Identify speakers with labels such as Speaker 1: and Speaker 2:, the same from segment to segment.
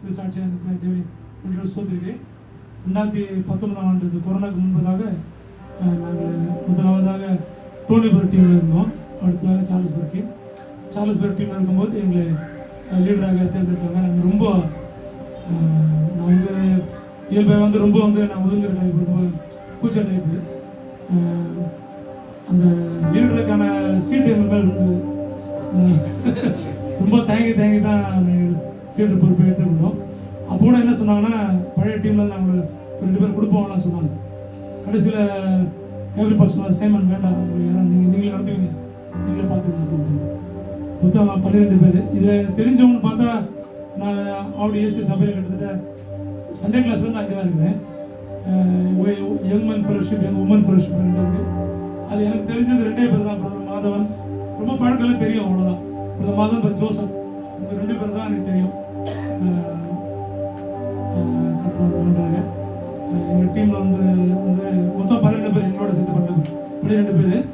Speaker 1: இயேசு சாட்சியாக இருக்கிற தேவி என்று சோதரிக்கிறேன். 2019 ஆண்டு இந்த கொரோனாவுக்கு முன்பதாக நாங்கள் முதலாவதாக டோனிபர் டீமில் இருந்தோம். அடுத்ததாக சார்லஸ்பர்க் டீமில் இருக்கும்போது எங்களை லீடராக தேர்ந்தெடுத்தாங்க. நாங்கள் ரொம்ப நான் வந்து இயல்பாக வந்து ரொம்ப வந்து நான் ஒதுங்குற டைப், ரொம்ப கூச்ச டைப்பு. அந்த லீடருக்கான சீட்டு எங்கள் மேல் இருந்தது. ரொம்ப தயங்கி தான் லீடர் பொறுப்பை எடுத்துக்கிட்டோம். அப்போ கூட என்ன சொன்னாங்கன்னா, பழைய டீமில் நாங்கள் 2 பேர் கொடுப்போம்லாம் சொன்னாங்க. கடைசியில் எவ்ரி பர்சன் சைமன் வேண்டாம், நீங்களே நடத்துவீங்க, நீங்களே பார்த்துக்கணும். மொத்தம் 12 பேர். இதில் தெரிஞ்சவங்கன்னு பார்த்தா நான் ஆவடி ஏசி சபையில் கிட்டத்தட்ட சண்டே கிளாஸ்லேருந்து அங்கே தான் இருக்கிறேன். Young man fellowship, young woman fellowship 2 இருக்குது. அது எனக்கு தெரிஞ்சது 2 பேர் தான். பிரதர் மாதவன் ரொம்ப பழக்கெல்லாம் தெரியும், அவ்வளோதான். பிரதர் மாதவன், பிரதர் ஜோசப், இந்த 2 பேர் தான் எனக்கு தெரியும். பண்ணுறாங்க எங்கள் டீமில் வந்து மொத்தம் 12 பேர், எங்களோட சேர்த்து 12 பேர்.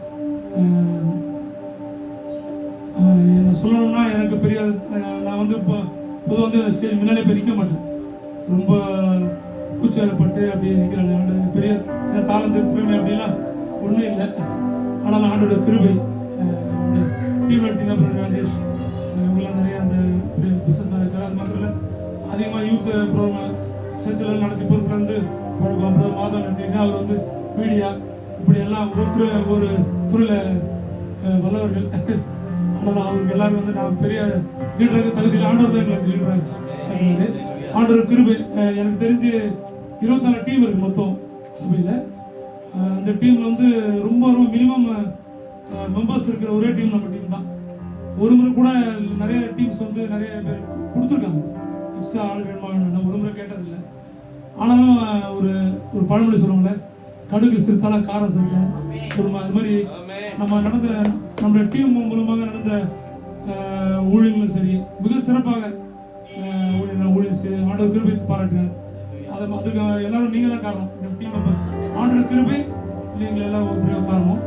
Speaker 1: என்ன சொல்லணும்னா, எனக்கு பெரிய நான் வந்து இப்போ பொதுவாக வந்து ஸ்டேஜ் முன்னாலே போய் நிற்க மாட்டேன். ரொம்ப கூச்சப்பட்டு அப்படியே நிற்கிறேன். பெரிய தாளந்து திறமை அப்படிலாம் ஒன்றும் இல்லை. ஆனால் ஆண்டோட கிருபை. டீம் எடுத்தீங்க அப்புறம் ராஜேஷ் இவங்கெல்லாம் நிறைய அந்த பிஸ்னஸ் மேனேஜர், அது மாத்திரம் இல்லை, அதிகமாக யூத் ப்ரோக்ராம் சர்ச்சில் நடத்தி பொறுப்புலேருந்து பழக்கம். அப்புறம் மாதம் நடத்திங்கன்னா அவர் வந்து மீடியா, இப்படி எல்லாம் ஒரு துறையில் வல்லவர்கள். ஆனால் அவருக்கு எல்லாரும் வந்து நான் பெரிய லீடராக தகுதியில் ஆண்டவர் தான் எங்களுக்கு லீடராக. ஆண்டவர் கிருபை. எனக்கு தெரிஞ்சு 24 டீம் இருக்குது மொத்தம் சபையில். அந்த டீமில் வந்து ரொம்ப மினிமம் மெம்பர்ஸ் இருக்கிற ஒரே டீம் நம்ம டீம் தான். ஒரு முறை கூட நிறைய டீம்ஸ் வந்து நிறைய பேர் கொடுத்துருக்காங்க, எக்ஸ்ட்ரா ஆள் வேணுமா வேணும், ஒரு முறை கேட்டதில்லை. ஆனாலும் ஒரு பழமொழி சொல்லுவாங்களே, கடுகு சிறுத்தாலும் காரம் சேர்க்கணும் சொல்லுவாங்க. அது மாதிரி நம்மளுடைய டீம் மூலமாக நடந்த ஊழியர்களும் சரி, மிக சிறப்பாக ஊழியர் ஆண்டவர் கிருபை பாராட்டினார். அதுக்கு எல்லாரும் நீங்கள் தான் காரணம். டீம் மெம்பர்ஸ் ஆண்டவர் கிருபை, நீங்கள் எல்லாம் ஒருத்தர் காரணம்.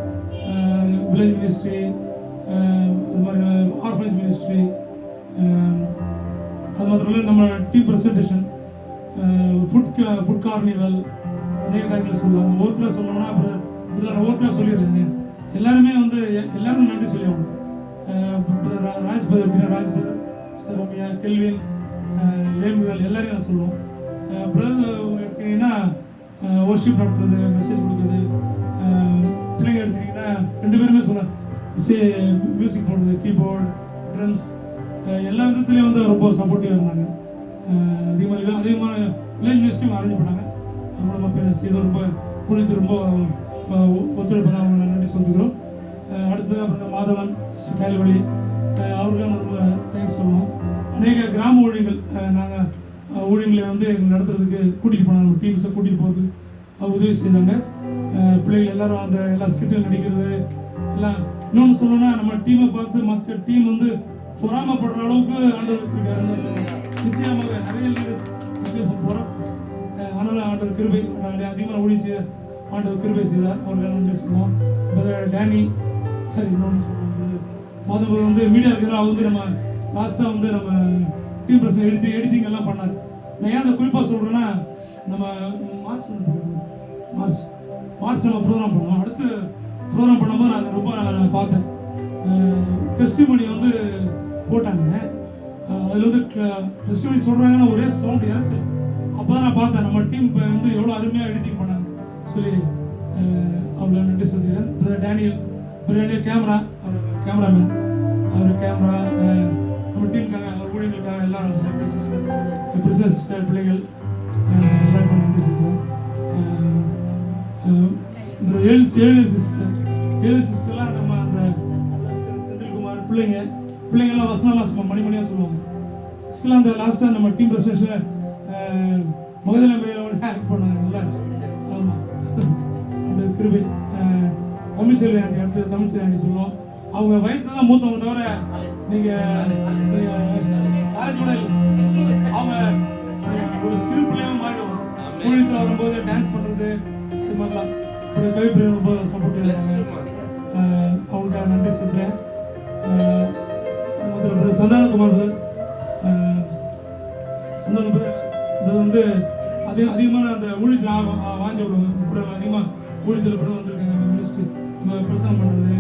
Speaker 1: வில்லேஜ் மினிஸ்ட்ரி, அது மாதிரி ஆர்ஃபனேஜ் மினிஸ்ட்ரி, அது மாத்திரம் இல்லை நம்ம டீம் ப்ரெசன்டேஷன், ஃபுட் கார்னிவல், நிறைய காரியங்கள் சொல்லலாம். ஒவ்வொருத்தராக சொல்லணும்னா அப்புறம் இதில் ஒவ்வொருத்தராக சொல்லிடுறேன். எல்லாருமே வந்து எல்லாரும் நன்றி சொல்லி ஆகணும். Raj brother, Ramya, kelvin, Lemuel எல்லாரையும் நான் சொல்லுவோம். பிரதர் எடுத்தீங்கன்னா ஒர்ஷிப் நடத்துறது, மெசேஜ் கொடுக்குறது. பிள்ளைங்க எடுத்தீங்கன்னா 2 பேருமே சொல்ல இசை மியூசிக் போடுறது, கீபோர்டு, ட்ரம்ஸ், எல்லா விதத்துலேயும் வந்து ரொம்ப சப்போர்ட்டிவாக இருந்தாங்க. அதிகமான வில்லேஜ் மினிஸ்ட்ரியும் அரேஞ்ச் பண்ணாங்க. நம்ம செய்த ரொம்ப குளித்து ரொம்ப ஒத்துழைப்பு அவங்க நன்றி சொல்லிக்கிறோம். அடுத்தது அப்புறம் மாதவன், கைல்வழி, அவர்களுக்கு ரொம்ப தேங்க்ஸ் சொல்லணும். அநேக கிராம ஊழியர்கள் நாங்கள் ஊழியர்களை வந்து எங்களுக்கு நடத்துறதுக்கு கூட்டிகிட்டு போனாங்க. நம்ம டீம்ஸை கூட்டிகிட்டு போகிறதுக்கு அவங்க உதவி செய்தாங்க. பிள்ளைகள் எல்லாரும் அந்த எல்லா ஸ்கிட்டில் நடிக்கிறது எல்லாம். இன்னொன்று சொல்லணும்னா, நம்ம டீமை பார்த்து மற்ற டீம் வந்து பொறாமப்படுற அளவுக்கு ஆண்டவர் வச்சிருக்காருன்னு சொல்லுவாங்க. நிச்சயமாக நிறைய போகிறோம். ஆனாலும் ஆண்டவர் கிருபை, அதிகமாக ஊழி செய்ய ஆண்டவர் கிருபை செய்தார். அவர்கள் நன்றி சொல்லுவோம். டேனி சரி, இன்னொன்று சொல்லுவோம். மாதவர் வந்து மீடியா இருக்கிற அவர் வந்து நம்ம லாஸ்ட்டாக வந்து நம்ம டீம் பர்சன் எடிட்டிங் எல்லாம் பண்ணார். நான் ஏன் அதை குறிப்பாக சொல்கிறேன்னா, நம்ம மார்ச் நம்ம ப்ரோக்ராம் பண்ணோம். அடுத்து ப்ரோக்ராம் பண்ணும்போது நான் ரொம்ப நான் பார்த்தேன். டெஸ்டிமனி வந்து போட்டாங்க. அதில் வந்து டெஸ்டிமனி சொல்கிறாங்கன்னா ஒரே சவுண்ட் இறச்சு. அப்போ தான் நான் பார்த்தேன் நம்ம டீம் வந்து எவ்வளோ அருமையாக எடிட்டிங் பண்ணாங்க சொல்லி அவ்வளோ நன்றி சொல்லிக்கிறேன். டேனியல் கேமரா, அவர் கேமராமேன், அவர் கேமரா, நம்ம டீமுக்காக, அவர் ஊழியர்களுக்காக எல்லாம் சிஸ்டர் பிள்ளைகள் எல்லாருக்கும் நன்றி சொல்லிக்கிறேன். ஏழு சிஸ்டர்லாம் நம்ம அந்த செந்தில்குமார் பிள்ளைங்கள்லாம் வசனம்லாம் சும்மா மணிமணியாக சொல்லுவாங்க. சிஸ்டர்லாம் அந்த லாஸ்ட்டாக நம்ம டீம் ப்ரெசன்டேஷன் மகதிலமையோட ஆக்ட் பண்ணாங்க. ஆமாம், அந்த கிருபை. தமிழ்ச்செல்வி ஆண்டி, அடுத்து தமிழ்ச்செல்வி ஆண்டி சொல்லுவோம். அவங்க வயசுல தான் மூத்தவங்க, தவிர நீங்கள் காலேஜ் கூட இல்லை. அவங்க ஒரு சிறு பிள்ளையாக மாறிடுவாங்க. ஊழியத்தில் வரும்போது டான்ஸ் பண்ணுறது, இது மாதிரிலாம் ஒரு கவிப்பிரிவு ரொம்ப சப்போர்ட். அவங்களுக்காக நன்றி சொல்கிறேன். சந்தானகுமார் அதிகமான அந்த ஊழியத்தில் வாஞ்ச கூட அதிகமாக ஊழியத்தில் கூட வந்திருக்காங்க. மினிஸ்டர் பிரசனம் பண்ணுறது,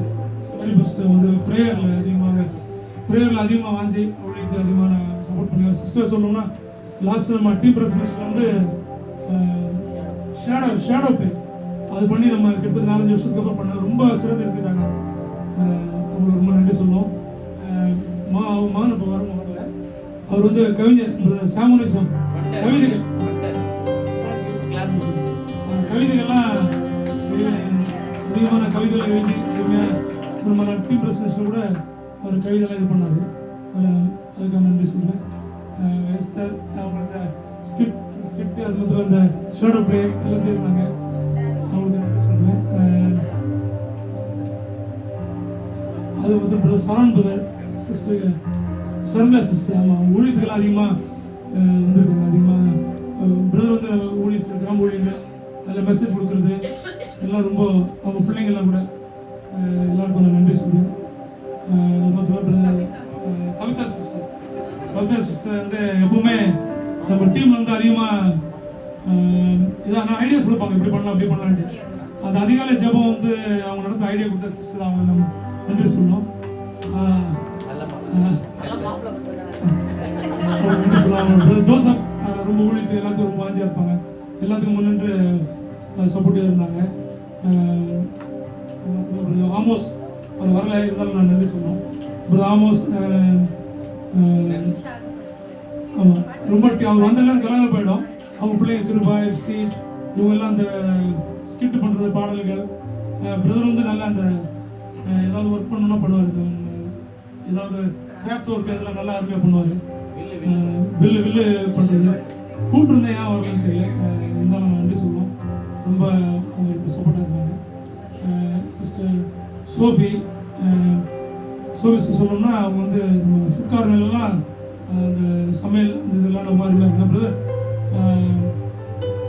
Speaker 1: வெரி பெஸ்ட் வந்து ப்ரேயரில் அதிகமாக வாஞ்சி ஊழியத்தை அதிகமாக சப்போர்ட் பண்ணுவாங்க. சிஸ்டர் சொல்லணும்னா லாஸ்ட் நம்ம டீம் பிரசனேஷன் வந்து ஷேடோ பே அது பண்ணி நம்ம கிட்டத்தட்ட 4-5 வருஷத்துக்கு அப்புறம் பண்ண ரொம்ப சிறந்து எடுத்துட்டாங்க. அவங்களுக்கு ரொம்ப நன்றி சொல்லுவோம். மகன் இப்போ வரும் மகனில் அவர் வந்து கவிஞர் சாமுனிசம் கவிதைகள்லாம் அதிகமான கவிதைகளை எழுதி நம்ம டீம் பிரசனேஷன் கூட அவர் கவிதைலாம் இது பண்ணார். அதுக்காக நன்றி சொல்கிறேன். எஸ்தர் அவங்களுக்கு ஸ்கிரிப்ட் அது மாத்திரம் அந்த ஷேடோ பிளே எல்லாம் இருந்தாங்க. அவங்களுக்கு நன்றி சொல்கிறேன். அது வந்து சரண் பிரதர் சிஸ்டர் ஸ்வர்ணா சிஸ்டர் அவங்க ஊழியர்கள் அதிகமாக வந்துருக்காங்க. அதிகமாக பிரதர் வந்து ஊழியர் கிராம ஊழியர்கள் அதில் மெசேஜ் கொடுக்குறது எல்லாம் ரொம்ப அவங்க பிள்ளைங்கள்லாம் கூட எல்லாருக்கும் நான் நன்றி சொல்கிறேன். கவிதா சிஸ்டர் வந்து எப்பவுமே நம்ம டீம்ல வந்து அதிகமாக இதாக ஐடியாஸ் கொடுப்பாங்க, இப்படி பண்ணலாம் அப்படி பண்ணலான்ட்டு. அந்த அதிகாலை ஜபம் வந்து அவங்க நடத்த ஐடியா கொடுத்த சிஸ்டர் அவங்க நம்ம நன்றி சொல்லணும். ஜோசப் ரொம்ப ஊழியத்துக்கு எல்லாத்துக்கும் ரொம்ப வாஞ்சியா இருப்பாங்க, எல்லாத்துக்கும் முன்னின்று சப்போர்ட்டிவா இருந்தாங்க. ஆமோஸ் அது வரல இருந்தாலும் நான் நன்றி சொல்லணும். ஆமோஸ் ரொம்ப அவங்க வந்தெல்லாம் கலங்க போயிடும். அவங்க பிள்ளைங்க கிருபா எஃப்சி இவங்கெல்லாம் அந்த ஸ்கிரிப்ட் பண்ணுறது பாடல்கள் பிரதர் வந்து நல்லா அந்த ஏதாவது ஒர்க் பண்ணணும்னா பண்ணுவார். ஏதாவது கிராஃப்ட் ஒர்க் அதெல்லாம் நல்லா அருமையாக பண்ணுவார். வில்லு பண்ணுறது கூப்பிட்டுருந்தேன், ஏன் வரலன்னு தெரியல. இருந்தாலும் நன்றி சொல்லுவோம். ரொம்ப அவங்களுக்கு சப்போர்ட்டாக இருந்தாங்க. சிஸ்டர் சோஃபி சிஸ்டர் சொல்லணும்னா அவங்க வந்து ஃபுட் கார்னர்லாம் அந்த சமையல் இதெல்லாம் ரொம்ப அருமையாக இருந்தாங்க. பிரதர்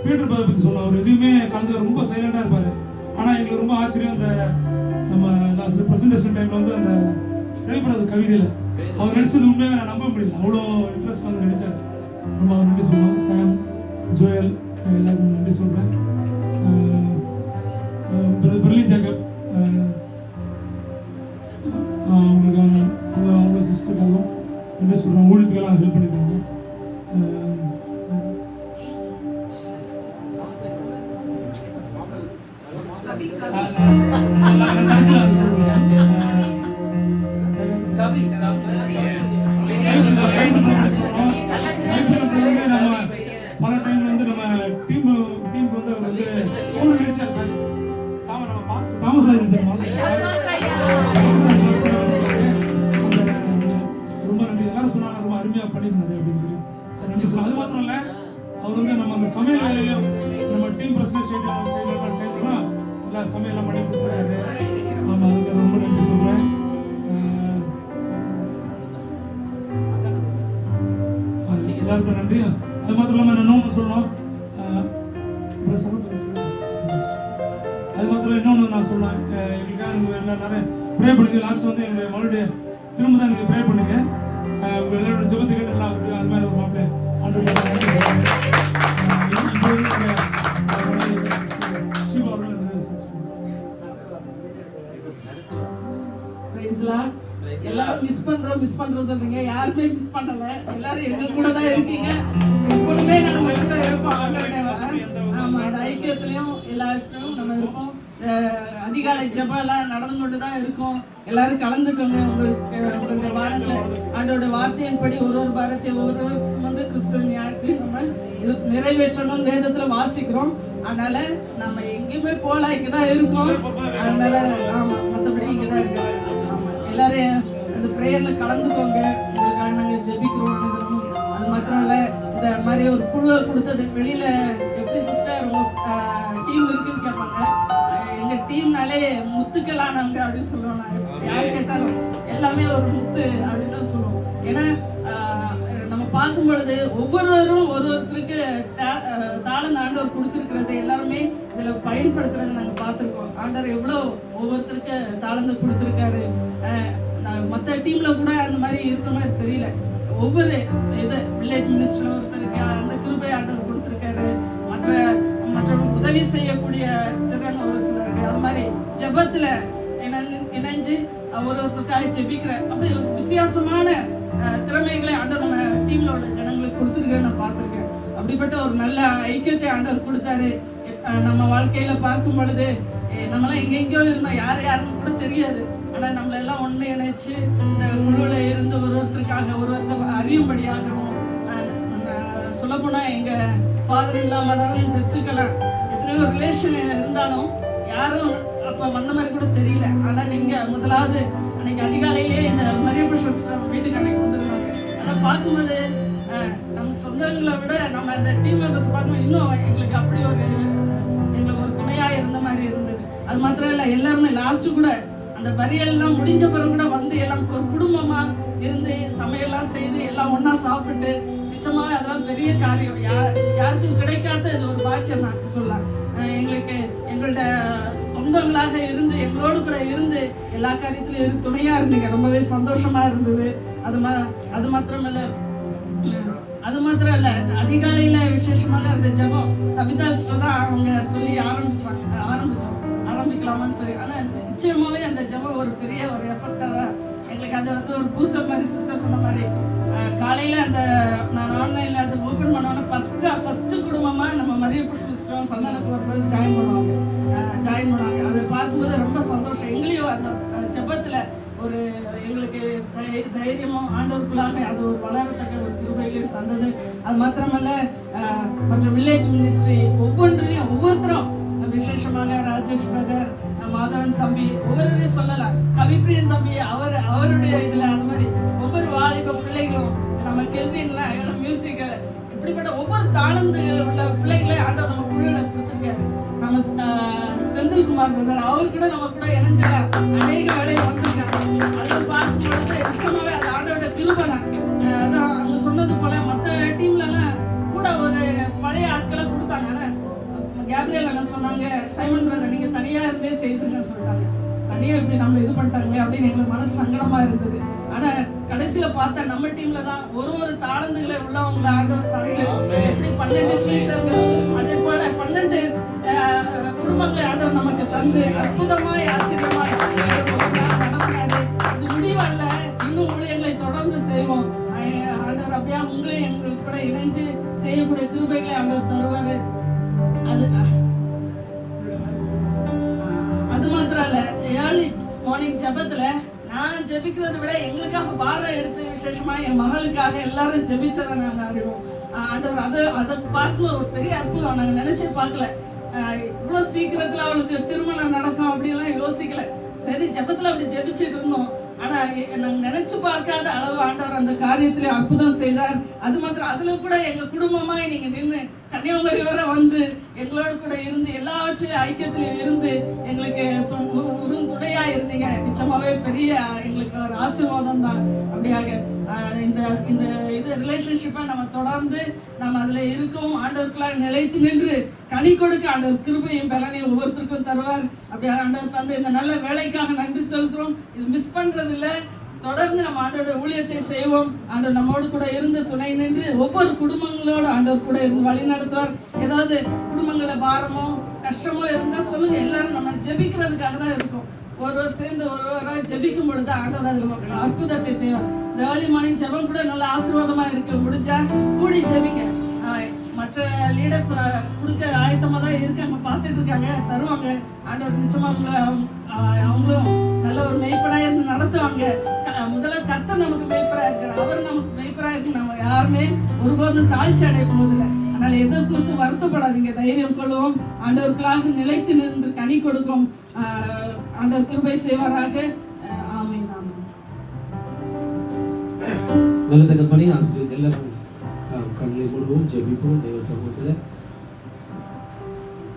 Speaker 1: பீட்டர் பிரதர் பற்றி சொல்லலாம். அவர் எதுவுமே கலந்து ரொம்ப சைலண்டாக இருப்பார். ஆனால் எங்களுக்கு ரொம்ப ஆச்சரியம், அந்த நம்ம லாஸ்ட் ப்ரெசன்டேஷன் டைமில் வந்து அந்த ரவிபிரதர் கவிதையில் அவர் நடிச்சது உண்மையாக நான் நம்ப முடியல. அவ்வளோ இன்ட்ரெஸ்ட் வந்து நடித்தார். ரொம்ப அவர் நன்றி சொல்லுவோம். சாம் ஜோயல் எல்லாருக்கும் நன்றி சொல்கிறேன். பெர்லின் ஜேக்கப் அவங்க சிஸ்டருக்காகவும் நன்றி சொல்கிறேன். ஊழியத்துக்கெல்லாம் ஹெல்ப் பண்ணியிருக்காங்க. பல டைம் வந்து நம்ம டீமுக்கு வந்து அவர் வந்து ஊழல் நடிச்சார். சார் தாமஸ் ரொம்ப நன்றி. எல்லாரும் சொன்னாங்க ரொம்ப அருமையாக பண்ணியிருந்தாரு அப்படின்னு சொல்லி நன்றி சொல்ல. அது மாத்திரம் இல்லை, அவர் வந்து நம்ம அந்த சமையல் வேலையிலும் நம்ம டீம் பிரசிடென்ட் சைட்லாம் டைம்லாம் எல்லா சமையல்லாம் பண்ணி கொடுத்துருக்காரு. ஆமாம், அதுக்கு ரொம்ப நன்றி சொல்கிறேன். எல்லாருக்கும் நன்றி. அது மாத்திரம் இல்லாமல் இன்னொன்று சொல்லணும். அது மாத்திரம் இன்னொன்று நான் சொல்லுவேன். எங்களுக்காக நீங்கள் எல்லாரும் ப்ரே பண்ணுங்க. லாஸ்ட் வந்து எங்களுடைய மறுபடியும் திரும்ப தான் எனக்கு ப்ரே பண்ணுங்க. உங்கள் எல்லாரோட ஜெபத்துக்கிட்ட எல்லாம் அது மாதிரி ஒரு மாப்பிள்ளை
Speaker 2: எல்லாரும் மிஸ் பண்றோம் சொல்றீங்க. யாருமே மிஸ் பண்ணல. எல்லாரும் எங்க கூட தான் இருக்கீங்க. எப்பொழுதுமே நம்ம கூட இருப்போம். ஆமா, அந்த ஐக்கியத்திலையும் எல்லாருக்கும் நம்ம இருப்போம். அதிகாலை ஜெபம் எல்லாம் நடந்து கொண்டு தான் இருக்கும். எல்லாரும் கலந்துக்கோங்க. உங்களுடைய வாரங்களை அதோட வார்த்தையின்படி ஒரு வாரத்தை ஒவ்வொரு சுமந்து கிறிஸ்துவ ஞானத்தையும் நம்ம இது நிறைவேற்றணும் வேதத்துல வாசிக்கிறோம். அதனால நம்ம எங்கேயுமே போல இங்கதான் இருக்கோம். அதனால ஆமா, மற்றபடி இங்கதான் இருக்கோம். எல்லாரும் அந்த ப்ரேயர்ல கலந்துக்கோங்க. உங்களுக்காக நாங்க ஜெபிக்கிறோம். அது மாத்திரம் இல்ல, இந்த மாதிரி ஒரு குழுவை கொடுத்தது வெளியில எப்படி சிஸ்டர் உங்க டீம் இருக்குன்னு கேட்பாங்க. எங்க டீம்னாலே முத்துக்களானவங்க அப்படின்னு சொல்லுவோம். நாங்க யாரு கேட்டாலும் எல்லாமே ஒரு முத்து அப்படின்னு தான் சொல்லுவோம். ஏன்னா நம்ம பார்க்கும் பொழுது ஒவ்வொருவரும் ஒருத்தருக்கு தாளந்த ஆண்டவர் கொடுத்துருக்கிறது எல்லாருமே இதுல பயன்படுத்துறதை நாங்க பார்த்துருக்கோம். ஆண்டவர் எவ்வளோ ஒவ்வொருத்தருக்கு தாளந்த கொடுத்துருக்காரு. மற்ற டீம்ல கூட அந்த மாதிரி இருக்கிற மாதிரி தெரியல. ஒவ்வொரு இது வில்லேஜ் மினிஸ்டர் ஒருத்தருக்கு அந்த கிருபை ஆண்டவர் கொடுத்துருக்காரு. உதவி செய்யக்கூடிய திறன் ஒரு சிலருக்கு, அது மாதிரி ஜெபத்துல இணைஞ்சு ஒருத்தருக்காக ஜெபிக்கிற அப்படி வித்தியாசமான திறமைகளை ஆண்டவர் நம்ம டீம்ல உள்ள ஜனங்களுக்கு கொடுத்துருக்கேன்னு நான் பார்த்திருக்கேன். அப்படிப்பட்ட ஒரு நல்ல ஐக்கியத்தை ஆண்டவர் கொடுத்தாரு. நம்ம வாழ்க்கையில பார்க்கும் பொழுது நம்மளாம் எங்கெங்கயோ இருந்தோம், யாருன்னு கூட தெரியாது. ஆனா நம்மள எல்லாம் ஒண்ணு இணைச்சு இந்த குழுவுல இருந்து ஒருத்தருக்காக ஒருத்தர் அறியும்படியாகவும், சொல்ல போனா எங்க ஃபாதர் இல்லாம மதர் டெத்துக்கெல்லாம் எத்தனையோ ரிலேஷன் இருந்தாலும் யாரும் அப்ப வந்த மாதிரி கூட தெரியல. ஆனா நீங்க முதலாவது அன்னைக்கு அதிகாலையிலேயே இந்த மரியப்ப சிஸ்டர் வீட்டுக்கு அன்னைக்கு வந்துருந்தாங்க. ஆனா பார்க்கும்போது நம்ம சொந்தங்களை விட நம்ம இந்த டீம் மெம்பர்ஸ் பார்க்கும்போது இன்னும் எங்களுக்கு அப்படி எங்களுக்கு ஒரு துணையா இருந்த மாதிரி இருந்தது. அது மாத்திரம் இல்ல, எல்லாருமே லாஸ்ட் கூட அந்த பரியல் எல்லாம் முடிஞ்ச பிறகு கூட வந்து எல்லாம் ஒரு குடும்பமா இருந்து சமையல்லாம் செய்து எல்லாம் ஒன்னா சாப்பிட்டு, நிச்சயமாக அதெல்லாம் பெரிய காரியம். யாருக்கும் கிடைக்காத இது ஒரு பாக்கியம் தான் சொல்லலாம். எங்களுக்கு எங்கள்ட சொந்தங்களாக இருந்து எங்களோடு கூட இருந்து எல்லா காரியத்திலும் துணையா இருந்தீங்க. ரொம்பவே சந்தோஷமா இருந்தது. அது மாத்திரம் இல்ல, அதிகாலையில விசேஷமாக அந்த ஜெபம் கவிதாஸ்ல தான் அவங்க சொல்லி ஆரம்பிக்கலாமான்னு சொல்லி. ஆனா நிச்சயமாவே அந்த ஜெபம் ஒரு பெரிய ஒரு எஃபெக்டா தான் எங்களுக்கு அது வந்து ஒரு பூஸ்டர் மாதிரி சிஸ்டர் சொன்ன மாதிரி காலையில அந்த நான் ஆன்லைன்ல அது ஓபன் பண்ணோன்னா ஃபர்ஸ்ட் குடும்பமா நம்ம மரியப்ப சிஸ்டரும் சந்தானத்துக்கு வரும்போது ஜாயின் பண்ணுவாங்க. அதை பார்க்கும்போது ரொம்ப சந்தோஷம். எங்களையும் அந்த ஜெபத்துல ஒரு எங்களுக்கு தைரியமும் ஆண்டவருக்குள்ளாக அது ஒரு வளரத்தக்க ஒரு கிருபைகளையும் தந்தது. அது மாத்திரமல்ல, மற்ற வில்லேஜ் மினிஸ்ட்ரி ஒவ்வொருத்தரும் விசேஷமாக ராஜேஷ் பிரதர், மாதவன் தம்பி, ஒவ்வொருவரையும் சொல்லலாம், கவிப்பிரியன் தம்பி அவருடைய இதுல அந்த மாதிரி ஒவ்வொரு வாலிப பிள்ளைகளும், நம்ம கெல்வின்ல மியூசிக், இப்படிப்பட்ட ஒவ்வொரு தாளந்துகள் உள்ள பிள்ளைகளை ஆண்டவர் நம்ம குழுல கொடுத்துருக்காரு. நம்ம செந்தில்குமார் பிரதர் அவர் கூட நம்ம கூட இணைஞ்சலாம் அநேக வேலையை வந்திருக்காங்க. அதெல்லாம் பார்க்கும் பொழுது நிச்சயமாவே அது ஆண்டோட கிருபை தான். அதான் அவங்க சொன்னது போல மற்ற டீம்ல எல்லாம் கூட ஒரு பழைய ஆட்களை கொடுத்தாங்க. ஆனா கேப்ரியல் என்ன சொன்னாங்க, சைமன் பிரதர் நீங்க தனியா இருந்தே செய்துன்னு சொல்லிட்டாங்க. தனியா இப்படி நம்ம இது பண்ணிட்டாங்களே அப்படின்னு எங்களுக்கு மனசு சங்கடமா இருந்தது. ஆனா கடைசியில பார்த்தா நம்ம டீம்ல தான் ஒரு தாளந்துகளை உள்ளவங்களை ஆண்டவர் தந்து இப்படி 12 சிஷ்யர்கள், அதே போல 12 குடும்பங்களை ஆண்டவர் நமக்கு தந்து அற்புதமாய் ஆச்சரியமாய் நடத்தினாரு. இது முடிவல்ல, இன்னும் ஊழியங்களை தொடர்ந்து செய்வோம். ஆண்டவர் அப்படியா உங்களையும் எங்களுக்கு கூட இணைஞ்சு செய்யக்கூடிய கிருபைகளை ஆண்டவர் தருவாரு. அது மாத்திரம் இல்ல, ஏர்லி மார்னிங் ஜெபத்துல நான் ஜெபிக்கிறத விட எங்களுக்காக பாரம் எடுத்து விசேஷமா என் மகளுக்காக எல்லாரும் ஜெபிச்சதை நாங்க அறிவோம். ஆண்டவர் அதை பார்க்கும்போது ஒரு பெரிய அற்புதம். நாங்க நினைச்சே பார்க்கல இவ்வளவு சீக்கிரத்துல அவளுக்கு திருமணம் நடக்கும் அப்படின்லாம் யோசிக்கல. சரி ஜெபத்துல அப்படி ஜெபிச்சுட்டு இருந்தோம். ஆனா நாங்க நினைச்சு பார்க்காத அளவு ஆண்டவர் அந்த காரியத்திலே அற்புதம் செய்தார். அது மாத்திரம் அதுல கூட எங்க குடும்பமா நீங்க நின்று கன்னியாகுமரி வரை வந்து எங்களோட கூட இருந்து எல்லாவற்றிலும் ஐக்கியத்திலும் இருந்து எங்களுக்கு துணையா இருந்தீங்க. நிச்சயமாவே பெரிய எங்களுக்கு ஒரு ஆசீர்வாதம் தான். அப்படியாக இந்த இது ரிலேஷன்ஷிப்பை நம்ம தொடர்ந்து நம்ம அதுல இருக்கவும் ஆண்டவருக்குள்ளாக நிலைத்து நின்று கனி கொடுக்க ஆண்டவர் கிருபையும் பலனையும் ஒவ்வொருத்தருக்கும் தருவார். அப்படியாக ஆண்டவர் தந்து இந்த நல்ல வேலைக்காக நன்றி செலுத்துறோம். இது மிஸ் பண்றது இல்ல, தொடர்ந்து நம்ம ஆண்டோட ஊழியத்தை செய்வோம். ஆண்டவர் நம்மோடு கூட இருந்து துணை நின்று ஒவ்வொரு குடும்பங்களோட ஆண்டவர் கூட இருந்து வழி நடத்துவார். ஏதாவது குடும்பங்கள பாரமோ கஷ்டமோ இருந்தா சொல்லுங்க, எல்லாரும் நம்ம ஜெபிக்கிறதுக்காக தான் இருக்கும். ஒருவர் சேர்ந்து ஒருவராக ஜெபிக்கும் பொழுது ஆண்டவர் அதுல அற்புதத்தை செய்வார். இந்த ஏர்லி மார்னிங் ஜெபம் கூட நல்ல ஆசீர்வாதமா இருக்கு. முடிஞ்சா கூடி ஜெபிங்க. மற்ற லீடர்ஸ் கொடுக்க ஆயத்தமா தான் இருக்காங்க, பார்த்துட்டு இருக்காங்க, தருவாங்க. ஆண்டவர் நிச்சயமா அவங்களும் நல்ல ஒரு மெய்ப்பரா இருந்து நடத்துவாங்க. முதல்ல கர்த்தர் நமக்கு மெய்ப்பரா இருக்கிறார், அவர் நமக்கு மெய்ப்பரா இருக்கு. நம்ம யாருமே ஒருபோதும் தாழ்ச்சி அடைய போவதில்லை. அதனால எதை குறித்து வருத்தப்படாதீங்க, தைரியம் கொள்வோம். ஆண்டவருக்காக நிலைத்து நின்று கனி கொடுக்கும். ஆண்டவர் கிருபை செய்வாராக. ஆமென்.
Speaker 3: நல்ல தகப்பனே, ஆசீர்வதித்து எல்லாரும் கண்களை மூடுவோம், ஜெபிப்போம். தேவ சமூகத்தில்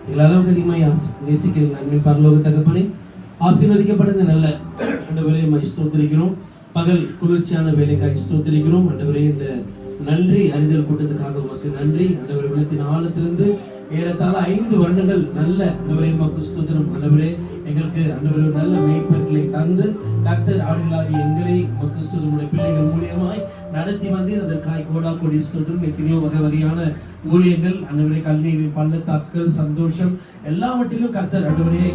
Speaker 3: எங்களளவுக்கு அதிகமாக நேசிக்கிறீங்க நன்மை பரலோக தகப்பனே, ஆசீர்வதிக்கப்பட்டது நல்ல ஆண்டவரே ஸ்தோத்திரிக்கிறோம். பகல் குளிர்ச்சியான வேலைக்காக ஸ்தோத்திரிக்கிறோம். ஆண்டவரே இந்த நன்றி அறிதல் கூட்டத்துக்காக உமக்கு நன்றி. ஆண்டவரே உள்ளத்தின் ஆழத்திலிருந்து ஏறத்தாழ 5 வருடங்கள் நல்ல ஆண்டவரே உமக்கு ஸ்தோத்திரம். ஆண்டவரே எங்களுக்கு ஆண்டவரே ஒரு நல்ல மேய்ப்பர்களை தந்து கர்த்தர் ஆடுகளாகி எங்களை கிறிஸ்துவினுடைய பிள்ளைகள் மூலியமாய் நடத்தி வந்து அதற்காய் கோடா கோடி ஸ்தோத்திரம். எத்தனையோ வகையான ஊழியங்கள் ஆண்டவரே, கல்வி பள்ளத்தாக்குகள் சந்தோஷம் எல்லாவற்றிலும் கர்த்தர் ஆண்டவரே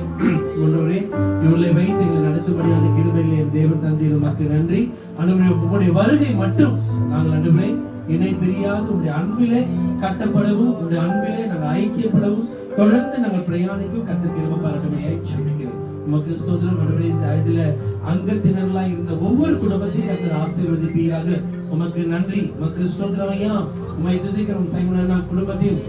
Speaker 3: இவர்களை வைத்து எங்களை நடத்தும்படியான கிருபைகளை என் தேவன் தந்தை உமக்கு நன்றி. ஆண்டவரே, உம்முடைய வருகை மட்டும் நாங்கள் ஆண்டவரே இணை பிரியாது உடைய அன்பிலே கட்டப்படவும் உடைய அன்பிலே நாங்கள் ஐக்கியப்படவும் தொடர்ந்து நாங்கள் பிரயாணிக்கும் கர்த்தர் கிருபை பாராட்டும்படியாய் ஜெபிக்கிறேன். உமக்கு ஸ்தோத்திரம். ஆண்டவரே, இந்த இதுல அங்கத்தினர்களாய் இருந்த ஒவ்வொரு குடும்பத்தையும் கர்த்தர் ஆசீர்வதிப்பீராக. உமக்கு நன்றி. உமக்கு ஸ்தோத்திரம் ஐயா. உம்மை துதிக்கிறோம். சைமனா குடும்பத்தையும்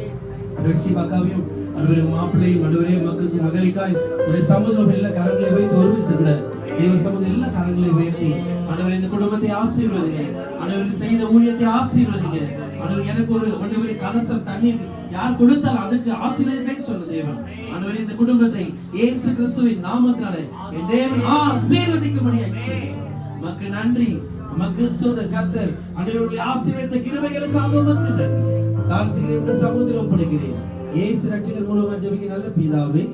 Speaker 3: ரட்சி பக்காவையும் ஆண்டவரே மாப்பிள்ளையும் ஆண்டவரே உமக்கு மகளிக்காய் உடைய சமுதிரம் எல்லா கரங்களை வைத்து ஒரு விசைவிட தேவ சமுதிரம் எல்லா கரங்களை உயர்த்தி ஆண்டவரே இந்த குடும்பத்தை ஆசீர்வதிங்க. ஆண்டவரே செய்த ஊழியத்தை ஆசீர்வதிங்க. ஆண்டவரே எனக்கு ஒரு ஆண்டவரே கலசம் தண்ணீர் யார் கொடுத்தாலும் அதுக்கு ஆசீர்வதிப்பேன்னு சொன்ன தேவன். ஆண்டவரே இந்த குடும்பத்தை இயேசு கிறிஸ்துவின் நாமத்தினாலே என் தேவன் ஆசீர்வதிக்கும்படியாய் ஜெபிக்கிறேன். உமக்கு நன்றி. உமக்கு ஸ்தோத்திரம் கர்த்தர். ஆண்டவரே ஆசீர்வதித்த கிருபைகளுக்காக உமக்கு நன்றி. தாழ்த்துகிறேன், சமுதிரம் ஒப்படைக்கிறேன். இயேசு ரட்சகர் மூலமா ஜெபிக்கிற நல்ல பிதாவே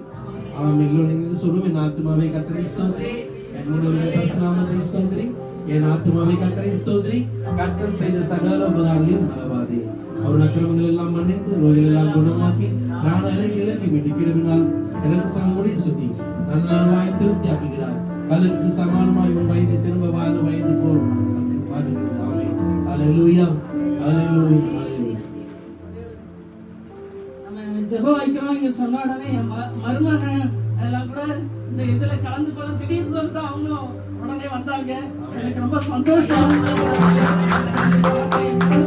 Speaker 3: ஆமென். எல்லோரும் சொல்லுவோம். என் ஆத்துமாவே கர்த்தரை ஸ்தோத்திரி, என்னுடைய பரிசுநாமத்தை ஸ்தோத்திரி, என் ஆத்துமாவே கர்த்தரை ஸ்தோத்திரி. கர்த்தர் செய்த சகல உபகாரங்களையும் மறவாதே. அவர் அக்கிரமங்கள் எல்லாம் மன்னித்து நோய்கள் எல்லாம் குணமாக்கி நான் இலக்கி மீட்டு கிருபினால் எனக்கு தன் முடி சுற்றி நன்றாய் திருப்தி ஆக்குகிறார். கல்லுக்கு சமானமாய் உன் வயது திரும்ப வாழ வயது போல் பாடுகிறது. ஆமென். அல்லேலூயா, அல்லேலூயா.
Speaker 2: ஜெபம் வைக்கிறோம் இங்க சொன்ன உடனே என் மருமகன் எல்லாம் கூட இந்த இதுல கலந்து கொள்ள திடீர்னு சொல்லிட்டு அவங்களும் உடனே வந்தாங்க. எனக்கு ரொம்ப சந்தோஷம்.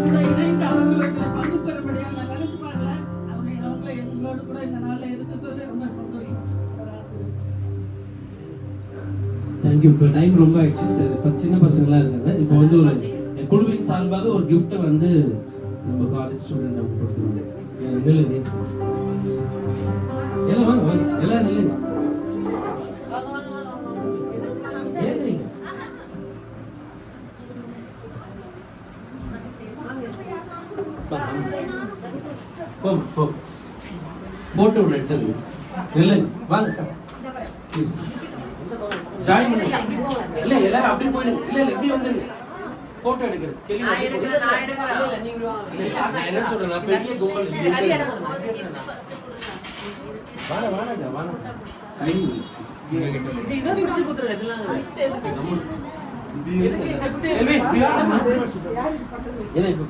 Speaker 2: கூட இணைந்து அவர்களுக்கு பங்கு பெறும்படியா நான் நினைச்சு பாக்கல. அவங்கள எங்களோடு கூட இந்த நாள்ல இருக்கிறது ரொம்ப சந்தோஷம்.
Speaker 3: தேங்க்யூ. இப்போ டைம் ரொம்ப ஆயிடுச்சு. சரி, இப்போ சின்ன பசங்களாம் இருக்காங்க. இப்போ வந்து ஒரு குழுவின் சார்பாக ஒரு கிஃப்ட்டை வந்து நம்ம காலேஜ் ஸ்டூடெண்ட் நம்ம கொடுத்துருவோம். எல்லாம் வாங்க வாங்க எல்லாம் நில்லுங்க. ஏந்திரிங்க. போட்டோ எடுத்து நில்லுங்க. வாங்க ஜாயின் பண்ணுங்க. இல்ல எல்லாரும் அப்படி போயிடுங்க. இல்ல இல்ல இப்படி வந்துருங்க. போட்டோ எடுக்கிறது நான் என்ன சொல்றேன், பெரிய கும்பல் வாங்க வாங்க வாங்க டைம் ஏன்னா இப்ப